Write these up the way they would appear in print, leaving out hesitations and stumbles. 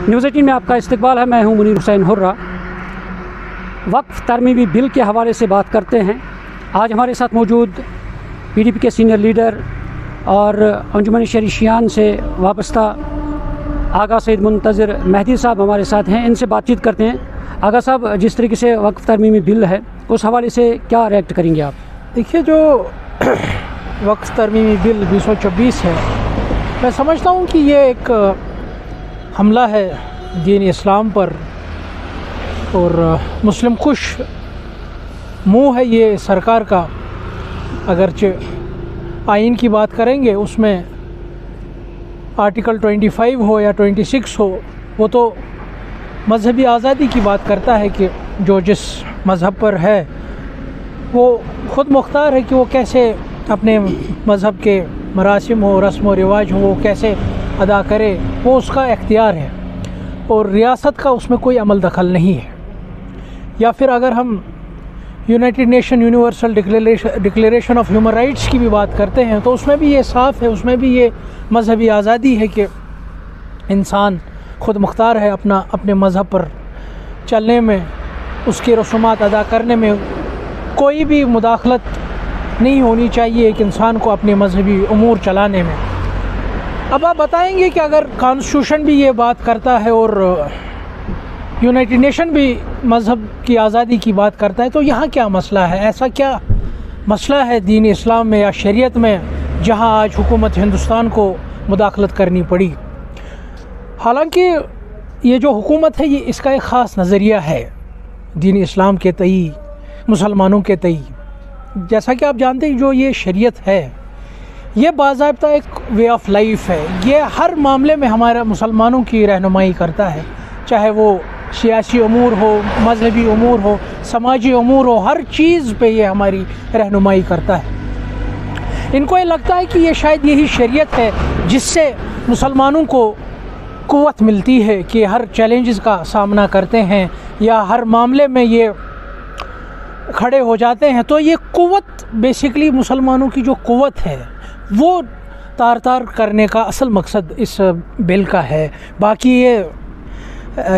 News 18 میں آپ کا استقبال ہے. میں ہوں منیر حسین حرہ. وقف ترمیمی بل کے حوالے سے بات کرتے ہیں. آج ہمارے ساتھ موجود PDP کے سینئر لیڈر اور انجمن شریشیان سے وابستہ آغا سید منتظر مہدی صاحب ہمارے ساتھ ہیں. ان سے بات چیت کرتے ہیں. آغا صاحب, جس طریقے سے وقف ترمیمی بل ہے اس حوالے سے کیا ریئیکٹ کریں گے آپ؟ دیکھیے, جو وقف ترمیمی بل 2024 ہے, میں سمجھتا ہوں کہ یہ ایک حملہ ہے دین اسلام پر, اور مسلم خوش منہ ہے یہ سرکار کا. اگرچہ آئین کی بات کریں گے, اس میں آرٹیکل 25 ہو یا 26 ہو, وہ تو مذہبی آزادی کی بات کرتا ہے کہ جو جس مذہب پر ہے وہ خود مختار ہے کہ وہ کیسے اپنے مذہب کے مراسم ہو, رسم و رواج ہو, وہ کیسے ادا کرے, وہ اس کا اختیار ہے, اور ریاست کا اس میں کوئی عمل دخل نہیں ہے. یا پھر اگر ہم United nation universal declaration of human rights کی بھی بات کرتے ہیں تو اس میں بھی یہ صاف ہے, اس میں بھی یہ مذہبی آزادی ہے کہ انسان خود مختار ہے اپنے مذہب پر چلنے میں, اس کی رسومات ادا کرنے میں کوئی بھی مداخلت نہیں ہونی چاہیے ایک انسان کو اپنے مذہبی امور چلانے میں. اب آپ بتائیں گے کہ اگر کانسٹیٹیوشن بھی یہ بات کرتا ہے اور یونائٹڈ نیشن بھی مذہب کی آزادی کی بات کرتا ہے, تو یہاں کیا مسئلہ ہے؟ ایسا کیا مسئلہ ہے دین اسلام میں یا شریعت میں جہاں آج حکومت ہندوستان کو مداخلت کرنی پڑی؟ حالانکہ یہ جو حکومت ہے, یہ اس کا ایک خاص نظریہ ہے دین اسلام کے تئیں, مسلمانوں کے تئیں. جیسا کہ آپ جانتے ہیں, جو یہ شریعت ہے یہ باضابطہ ایک وے آف لائف ہے. یہ ہر معاملے میں ہمارے مسلمانوں کی رہنمائی کرتا ہے, چاہے وہ سیاسی امور ہو, مذہبی امور ہو, سماجی امور ہو, ہر چیز پہ یہ ہماری رہنمائی کرتا ہے. ان کو یہ لگتا ہے کہ یہ شاید یہی شریعت ہے جس سے مسلمانوں کو قوت ملتی ہے کہ ہر چیلنجز کا سامنا کرتے ہیں یا ہر معاملے میں یہ کھڑے ہو جاتے ہیں. تو یہ قوت بیسیکلی مسلمانوں کی جو قوت ہے وہ تار کرنے کا اصل مقصد اس بل کا ہے. باقی یہ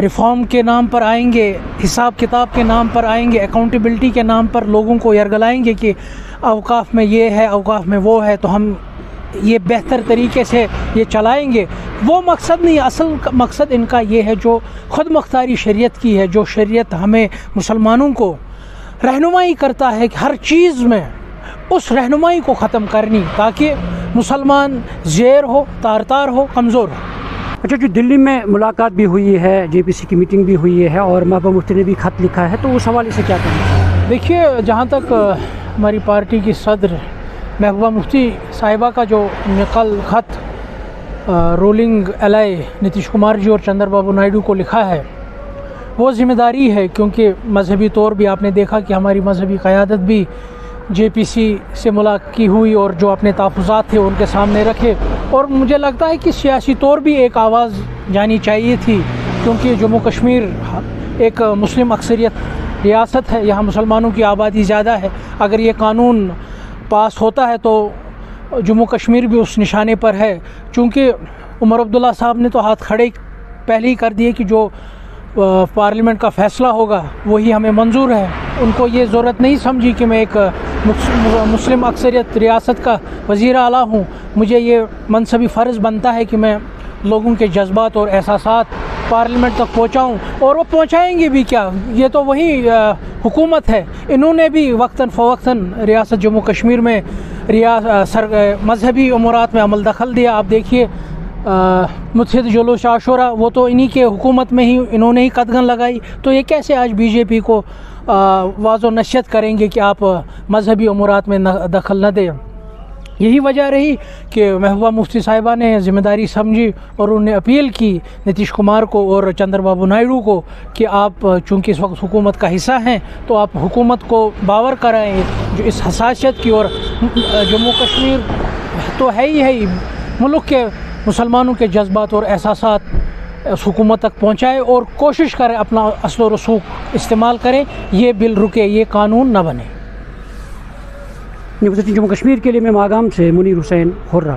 ریفارم کے نام پر آئیں گے, حساب کتاب کے نام پر آئیں گے, اکاؤنٹیبلٹی کے نام پر لوگوں کو یرغلائیں گے کہ اوقاف میں یہ ہے, اوقاف میں وہ ہے, تو ہم یہ بہتر طریقے سے یہ چلائیں گے. وہ مقصد نہیں. اصل مقصد ان کا یہ ہے جو خود مختاری شریعت کی ہے, جو شریعت ہمیں مسلمانوں کو رہنمائی کرتا ہے کہ ہر چیز میں اس رہنمائی کو ختم کرنی, تاکہ مسلمان زیر ہو, تار ہو, کمزور ہو. اچھا, جو دلی میں ملاقات بھی ہوئی ہے, JPC کی میٹنگ بھی ہوئی ہے اور محبوبہ مفتی نے بھی خط لکھا ہے, تو اس حوالے سے کیا کہیں؟ دیکھیے, جہاں تک ہماری پارٹی کی صدر محبوبہ مفتی صاحبہ کا جو نقل خط رولنگ LI نتیش کمار جی اور چندر بابو نائیڈو کو لکھا ہے, وہ ذمہ داری ہے, کیونکہ مذہبی طور بھی آپ نے دیکھا کہ ہماری مذہبی قیادت بھی JPC سے ملاقات کی ہوئی اور جو اپنے تحفظات تھے ان کے سامنے رکھے. اور مجھے لگتا ہے کہ سیاسی طور بھی ایک آواز جانی چاہیے تھی, کیونکہ جموں کشمیر ایک مسلم اکثریت ریاست ہے, یہاں مسلمانوں کی آبادی زیادہ ہے. اگر یہ قانون پاس ہوتا ہے تو جموں کشمیر بھی اس نشانے پر ہے. چونکہ عمر عبداللہ صاحب نے تو ہاتھ کھڑے پہلے ہی کر دیے کہ جو پارلیمنٹ کا فیصلہ ہوگا وہی ہمیں منظور ہے. ان کو یہ ضرورت نہیں سمجھی کہ میں ایک مسلم اکثریت ریاست کا وزیر اعلیٰ ہوں, مجھے یہ منصبی فرض بنتا ہے کہ میں لوگوں کے جذبات اور احساسات پارلیمنٹ تک پہنچاؤں. اور وہ پہنچائیں گے بھی کیا, یہ تو وہی حکومت ہے. انہوں نے بھی وقتاً فوقتاً ریاست جموں کشمیر میں مذہبی امورات میں عمل دخل دیا. آپ دیکھیے متحد جلوس عاشورہ, وہ تو انہی کے حکومت میں ہی انہوں نے ہی قدغن لگائی. تو یہ کیسے آج BJP کو واضح و نشریات کریں گے کہ آپ مذہبی امورات میں دخل نہ دیں؟ یہی وجہ رہی کہ محبوبہ مفتی صاحبہ نے ذمہ داری سمجھی اور انہوں نے اپیل کی نتیش کمار کو اور چندر بابو نائیڈو کو کہ آپ چونکہ اس وقت حکومت کا حصہ ہیں تو آپ حکومت کو باور کرائیں جو اس حساسیت کی, اور جموں کشمیر تو ہے ہی ملک کے مسلمانوں کے جذبات اور احساسات اس حکومت تک پہنچائے اور کوشش کریں اپنا اصل و رسوخ استعمال کریں, یہ بل رکے, یہ قانون نہ بنے. نیوز 18 جموں کشمیر کے لیے میں ماگام سے منیر حسین حرہ.